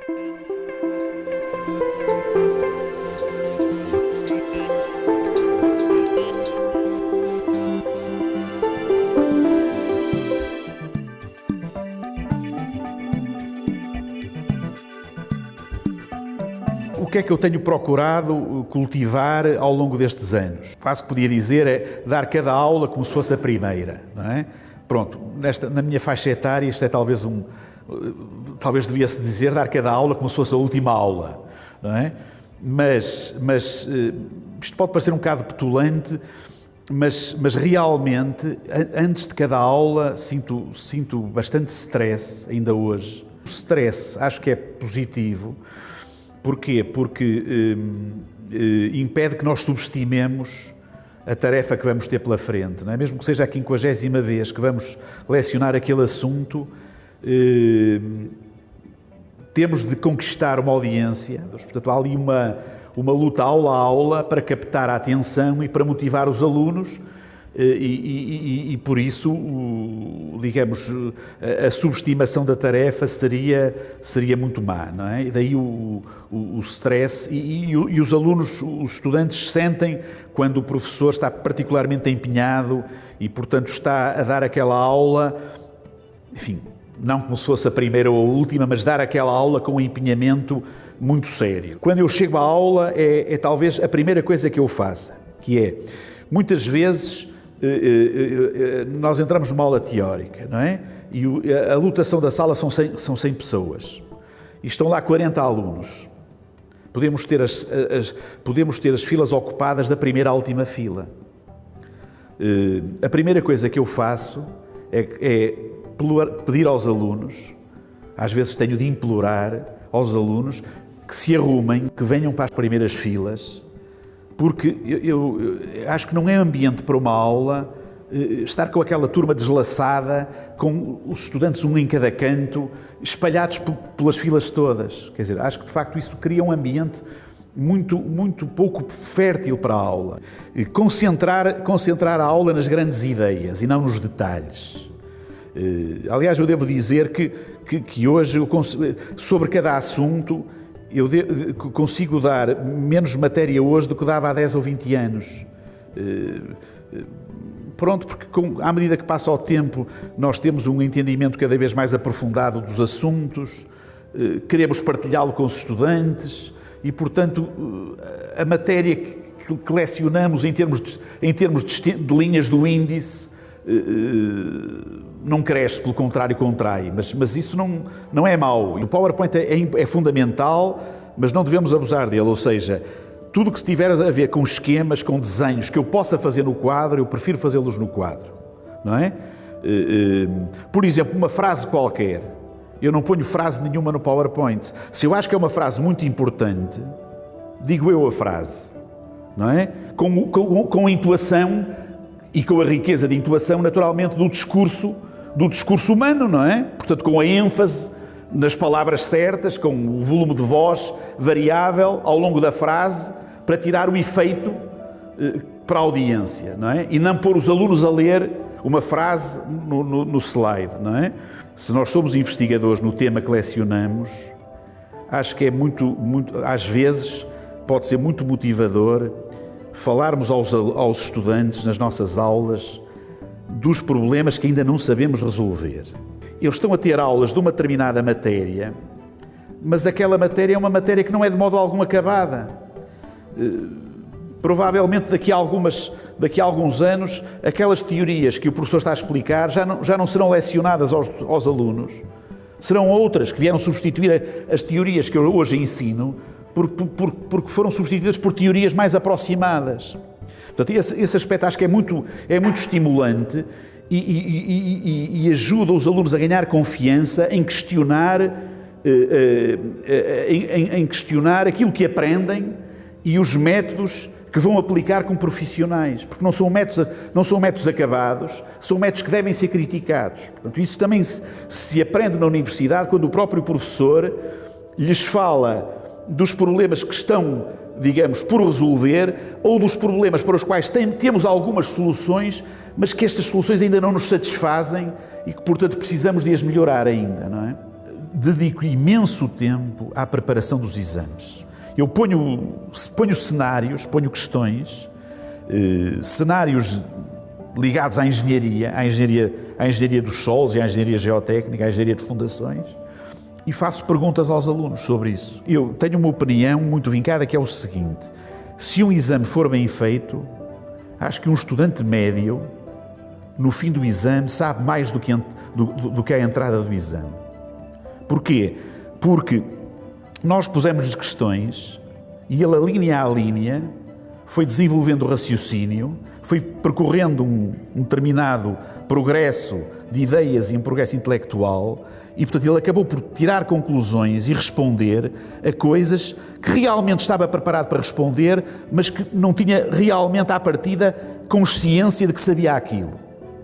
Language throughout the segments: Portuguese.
O que é que eu tenho procurado cultivar ao longo destes anos? Quase que podia dizer é dar cada aula como se fosse a primeira, não é? Pronto, na minha faixa etária isto é talvez devia-se dizer dar cada aula como se fosse a última aula, não é? Mas isto pode parecer um bocado petulante, mas realmente, antes de cada aula, sinto bastante stress ainda hoje. O stress acho que é positivo. Porquê? Porque impede que nós subestimemos a tarefa que vamos ter pela frente, não é? Mesmo que seja a 50ª vez que vamos lecionar aquele assunto, temos de conquistar uma audiência. Portanto, há ali uma luta aula a aula para captar a atenção e para motivar os alunos e por isso, digamos, a subestimação da tarefa seria muito má, não é? E daí o stress e os alunos, os estudantes sentem quando o professor está particularmente empenhado e, portanto, está a dar aquela aula, enfim, não como se fosse a primeira ou a última, mas dar aquela aula com um empenhamento muito sério. Quando eu chego à aula é talvez a primeira coisa que eu faça, que é, muitas vezes, nós entramos numa aula teórica, não é? E a lotação da sala são 100 pessoas. E estão lá 40 alunos. Podemos ter as filas ocupadas da primeira à última fila. A primeira coisa que eu faço é pedir aos alunos, às vezes tenho de implorar aos alunos que se arrumem, que venham para as primeiras filas, porque eu acho que não é ambiente para uma aula estar com aquela turma deslaçada, com os estudantes um em cada canto, espalhados pelas filas todas. Quer dizer, acho que de facto isso cria um ambiente muito pouco fértil para a aula. Concentrar a aula nas grandes ideias e não nos detalhes. Aliás, eu devo dizer que hoje, sobre cada assunto, eu consigo dar menos matéria hoje do que dava há 10 ou 20 anos. Pronto, porque à medida que passa o tempo, nós temos um entendimento cada vez mais aprofundado dos assuntos, queremos partilhá-lo com os estudantes e, portanto, a matéria que lecionamos em termos de linhas do índice não cresce, pelo contrário, contrai. Mas isso não é mau. O PowerPoint é fundamental, mas não devemos abusar dele. Ou seja, tudo que tiver a ver com esquemas, com desenhos que eu possa fazer no quadro, eu prefiro fazê-los no quadro. Não é? Por exemplo, uma frase qualquer. Eu não ponho frase nenhuma no PowerPoint. Se eu acho que é uma frase muito importante, digo eu a frase. Não é? Com a intuação e com a riqueza de intuação, naturalmente, do discurso humano, não é? Portanto, com a ênfase nas palavras certas, com o volume de voz variável ao longo da frase, para tirar o efeito para a audiência, não é? E não pôr os alunos a ler uma frase no slide, não é? Se nós somos investigadores no tema que lecionamos, acho que é às vezes, pode ser muito motivador falarmos aos estudantes nas nossas aulas dos problemas que ainda não sabemos resolver. Eles estão a ter aulas de uma determinada matéria, mas aquela matéria é uma matéria que não é de modo algum acabada. Provavelmente daqui a alguns anos, aquelas teorias que o professor está a explicar já não serão lecionadas aos alunos. Serão outras que vieram substituir as teorias que eu hoje ensino, porque foram substituídas por teorias mais aproximadas. Portanto, esse aspecto acho que é muito estimulante e ajuda os alunos a ganhar confiança em questionar aquilo que aprendem e os métodos que vão aplicar como profissionais, porque não são métodos acabados, são métodos que devem ser criticados. Portanto, isso também se aprende na universidade quando o próprio professor lhes fala dos problemas que estão, digamos, por resolver, ou dos problemas para os quais temos algumas soluções, mas que estas soluções ainda não nos satisfazem e que, portanto, precisamos de as melhorar ainda, não é? dedico imenso tempo à preparação dos exames. Eu ponho cenários, ponho questões, cenários ligados à engenharia dos solos e à engenharia geotécnica, à engenharia de fundações, e faço perguntas aos alunos sobre isso. Eu tenho uma opinião muito vincada, que é o seguinte: se um exame for bem feito, acho que um estudante médio, no fim do exame, sabe mais do que a entrada do exame. Porquê? Porque nós pusemos-lhes questões e ele, linha a linha, foi desenvolvendo o raciocínio, foi percorrendo um determinado progresso de ideias e um progresso intelectual, e, portanto, ele acabou por tirar conclusões e responder a coisas que realmente estava preparado para responder, mas que não tinha realmente, à partida, consciência de que sabia aquilo.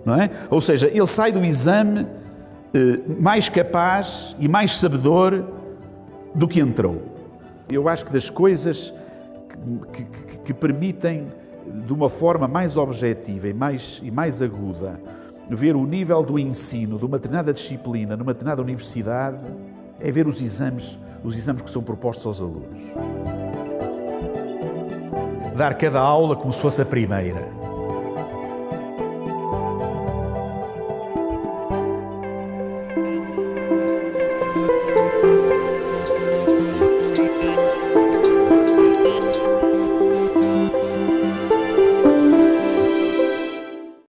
Não é? Ou seja, ele sai do exame mais capaz e mais sabedor do que entrou. Eu acho que das coisas que permitem, de uma forma mais objetiva e mais aguda, ver o nível do ensino de uma determinada disciplina numa determinada universidade, é ver os exames que são propostos aos alunos. Dar cada aula como se fosse a primeira.